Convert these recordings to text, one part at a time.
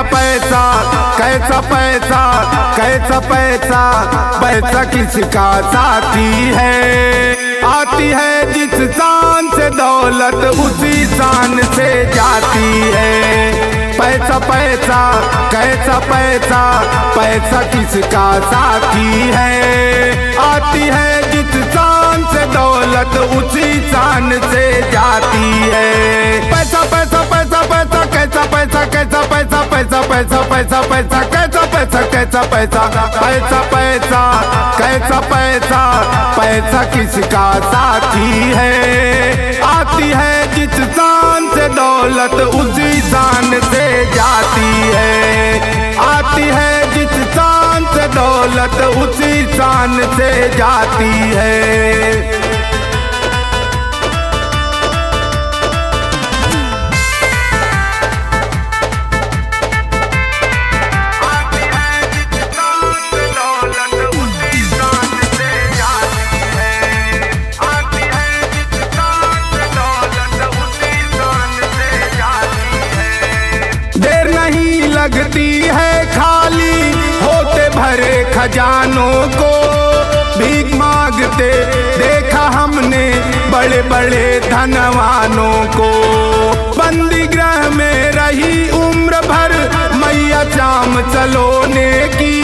पैसा पैसा कैसा पैसा कैसा पैसा, पैसा किसका साथी है। आती है जिस शान से दौलत उसी शान से जाती है। पैसा पैसा कैसा पैसा, पैसा किसका साथी है। आती है जिस शान से दौलत उसी शान से जाती है। पैसा पैसा पैसा पैसा कैसा पैसा कैसा पैसा पैसा पैसा पैसा पैसा कैसा पैसा कैसा पैसा पैसा पैसा कैसा पैसा, पैसा किसका साथी है। आती है जिस शान से दौलत उसी शान से जाती है। आती है जिस शान से दौलत उसी शान से जाती है। लगती है खाली होते भरे खजानों को, भीख मांगते देखा हमने बड़े बड़े धनवानों को। बंदी गृह में रही उम्र भर मैया चाम चलोने की,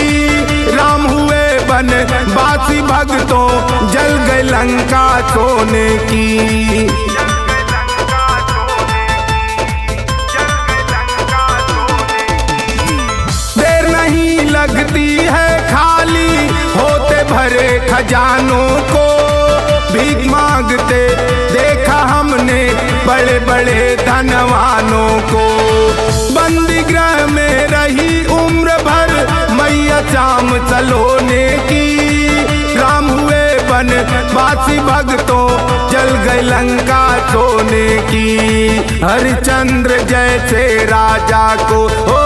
राम हुए बन बासी भक्तों जल गए लंका सोने की। लगती है खाली होते भरे खजानों को, भीख मांगते देखा हमने बड़े बड़े धनवानों को। बंदी गृह में रही उम्र भर मैया चाम चलोने की, राम हुए बन बासी भक्तों जल गए लंका सोने की। हरिश्चंद्र जैसे राजा को हो,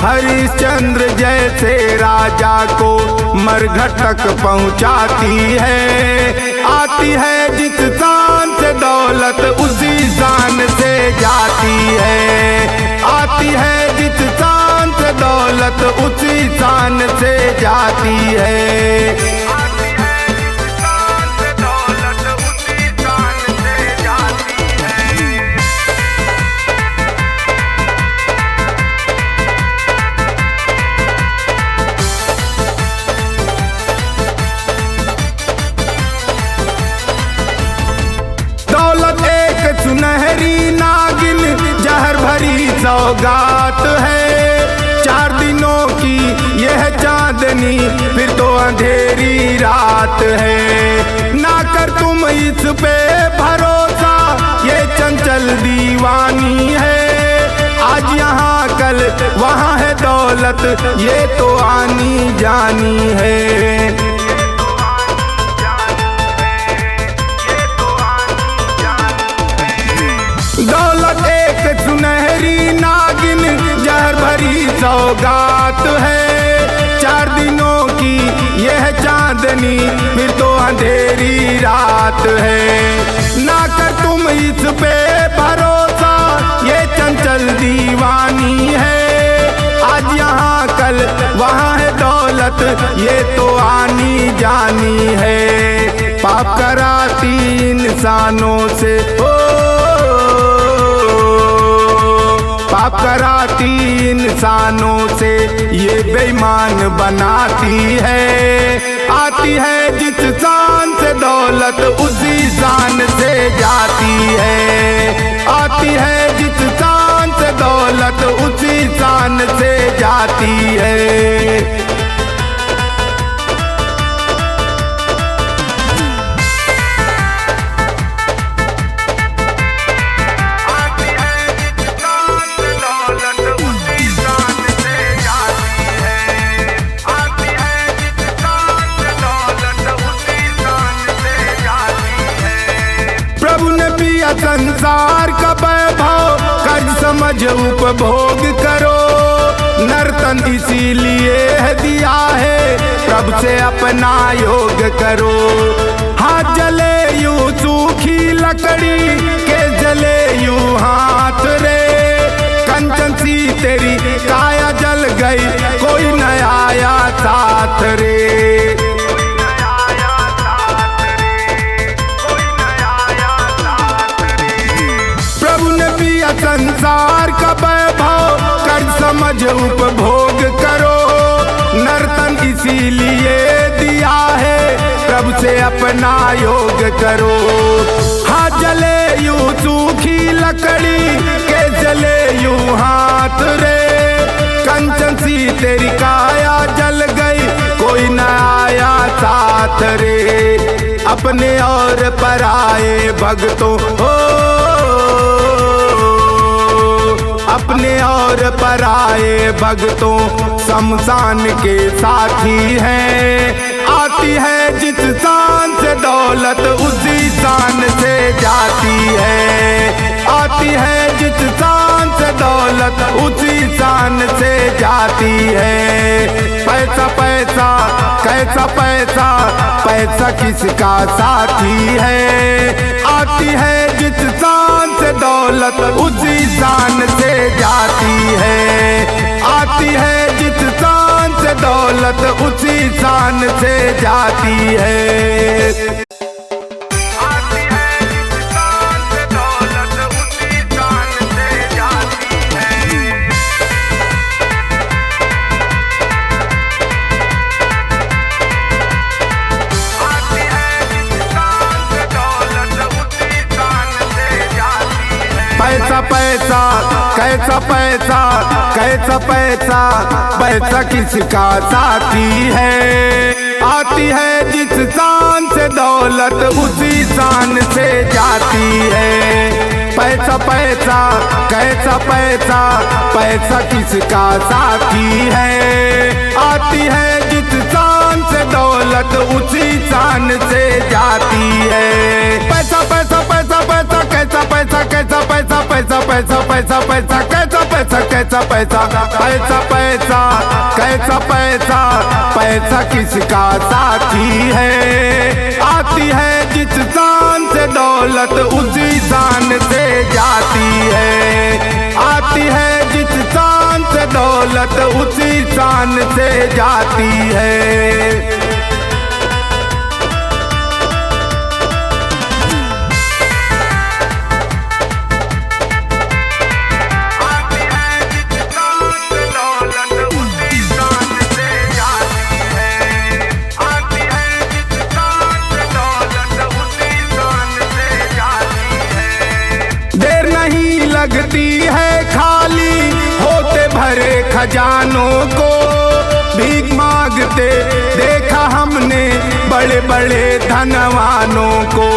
हरिश्चंद्र जैसे राजा को मरघट तक पहुंचाती है। आती है जिस शान से दौलत उसी शान से जाती है। आती है जिस शान से दौलत उसी शान से जाती है। सुनहरी नागिन जहर भरी सौगात है। 4 दिनों की यह चांदनी फिर तो अंधेरी रात है। ना कर तुम इस पे भरोसा, ये चंचल दीवानी है। आज यहाँ कल वहाँ है दौलत, ये तो आनी जानी है। दौलत एक सुनहरी नागिन जहर भरी सौगात है। 4 दिनों की यह चांदनी फिर तो अंधेरी रात है। ना कर तुम इस पे भरोसा, ये चंचल दीवानी है। आज यहाँ कल वहाँ है दौलत, ये तो आनी जानी है। पाप कराती इंसानों से हो, पाप कराती इंसानों से ये बेईमान बनाती है। आती है जिस शान से दौलत उसी शान से जाती है। आती है जिस शान से दौलत उसी शान से जाती है। संसार का वैभव कर्ज समझ उपभोग करो, नर्तन इसीलिए दिया है प्रभु से अपना योग करो। हाथ जले यूं सूखी लकड़ी के जले यूं हाथ रे, संसार का वैभव कर समझ उपभोग करो। नर्तन इसीलिए दिया है प्रभु से अपना योग करो। हाँ जले यूं सूखी लकड़ी के जले यूं हाथ रे। कंचन सी तेरी काया जल गई कोई न आया साथ रे। अपने और पराए भक्तों हो, अपने और पराए भक्तों शमशान के साथी हैं। आती है जिस शान से दौलत उसी शान से जाती है। आती है जिस शान से दौलत उसी शान से जाती है। पैसा पैसा कैसा पैसा, पैसा किसका साथी है। आती है जिस शान से दौलत उसी शान से जाती है। आती है जिस शान से दौलत उसी शान से जाती है। पैसा पैसा कैसा पैसा, कैसा पैसा, पैसा किसका साथी है। आती है जिस शान से दौलत उसी शान से जाती है। पैसा पैसा कैसा पैसा, पैसा किसका साथी है। आती है जिस शान से दौलत उसी शान से जाती है। पैसा पैसा पैसा पैसा कैसा पैसा, कैसा पैसा पैसा पैसा पैसा पैसा कैसा पैसा, कैसा पैसा पैसा पैसा कैसा पैसा, पैसा किसका साथी है। आती है जिस शान से दौलत उसी शान से जाती है। आती है जिस शान से दौलत उसी शान से जाती है। लगती है खाली होते भरे खजानों को। भीख मांगते देखा हमने बड़े बड़े धनवानों को।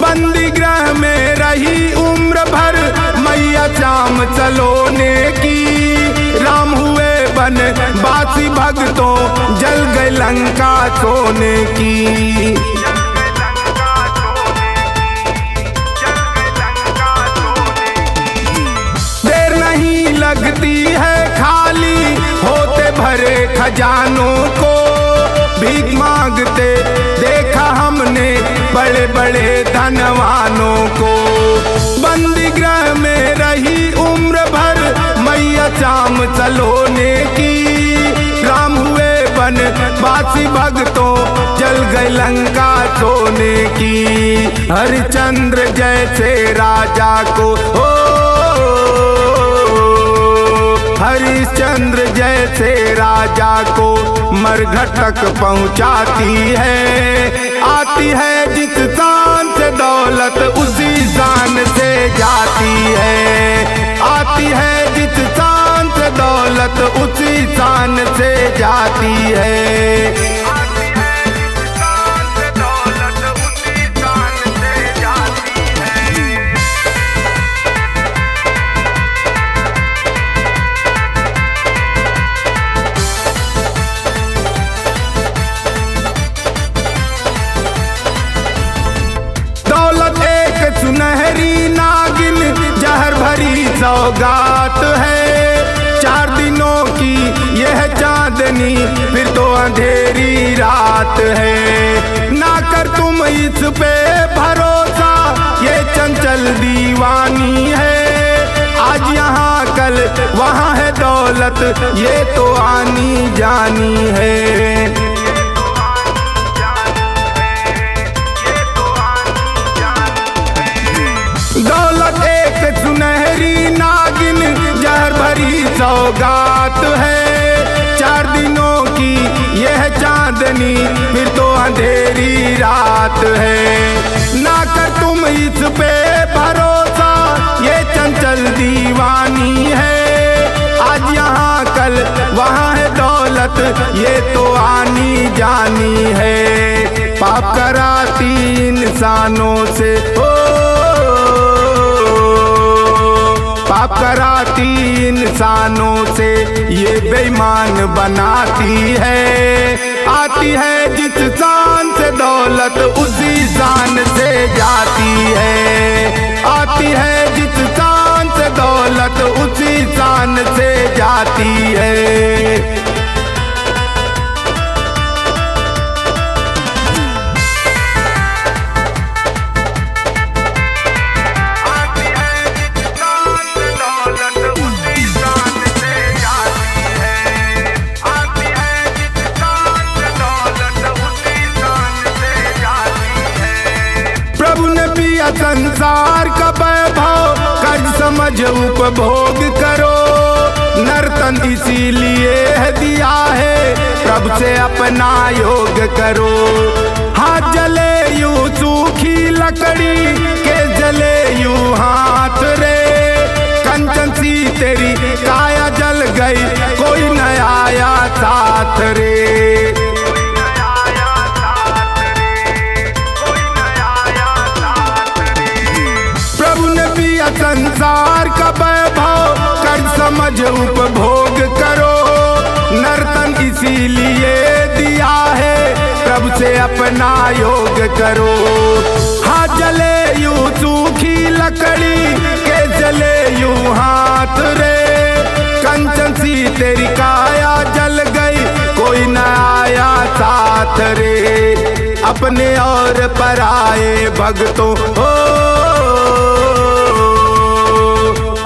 बंदी गृह में रही उम्र भर मैया चाम चलोने की। राम हुए बन बासी भक्तों जल गए लंका सोने की। लगती है खाली होते भरे खजानों को। भीख मांगते देखा हमने बड़े बड़े धनवानों को। बंदी गृह में रही उम्र भर मैया चाम चलोने की। राम हुए बन बासी भक्तों जल गए लंका सोने की। हरिश्चंद्र जैसे राजा को हो, हरिश्चंद्र जैसे राजा को मरघट तक पहुंचाती है। आती है जिस शान से दौलत उसी शान से जाती है। आती है जिस शान से दौलत उसी शान से जाती है। सुनहरी नागिन जहर भरी सौगात है। 4 दिनों की यह चांदनी फिर तो अंधेरी रात है। ना कर तुम इस पे भरोसा ये चंचल दीवानी है। आज यहाँ कल वहाँ है दौलत ये तो आनी जानी है। दौलत एक सुनहरी बात है। ना कर तुम इस पे भरोसा, ये चंचल दीवानी है। आज यहाँ कल वहाँ है दौलत, ये तो आनी जानी है। पाप कराती इंसानों से पाप कराती इंसानों से ये बेईमान बनाती है। आती है जिस शान से दौलत, उसी शान से जाती है। आती है जिस शान से दौलत, उसी शान से जाती है। संसार का वैभव कर्ज समझ उपभोग करो। नर्तन इसीलिए है दिया है, प्रभु से अपना योग करो। हाथ जले यूं सूखी लकड़ी के जले यूं हाथ रे। कंचन सी तेरी काया जल गई, कोई न आया साथ रे। संसार का वैभव कर समझ उपभोग करो। नर्तन इसीलिए दिया है, प्रभु से अपना योग करो। हाथ जले यूं सूखी लकड़ी के जले यूं हाथ रे। कंचन सी तेरी काया जल गई, कोई न आया साथ रे। अपने और पराए भक्तों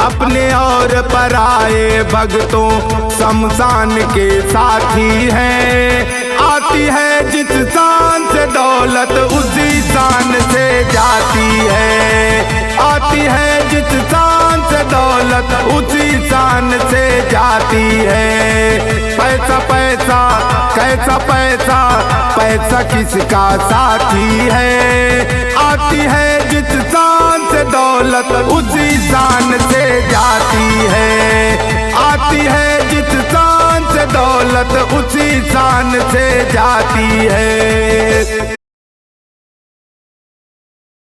अपने और पराए भक्तों शमशान के साथी हैं। आती है जिस शान से दौलत, उसी शान से जाती है। आती है जिस शान से दौलत, उसी शान से जाती है। पैसा पैसा कैसा पैसा, पैसा किसका साथी है। आती है जिस शान से दौलत, उसी शान से जाती है। आती है जिस शान से दौलत, उसी शान से जाती है।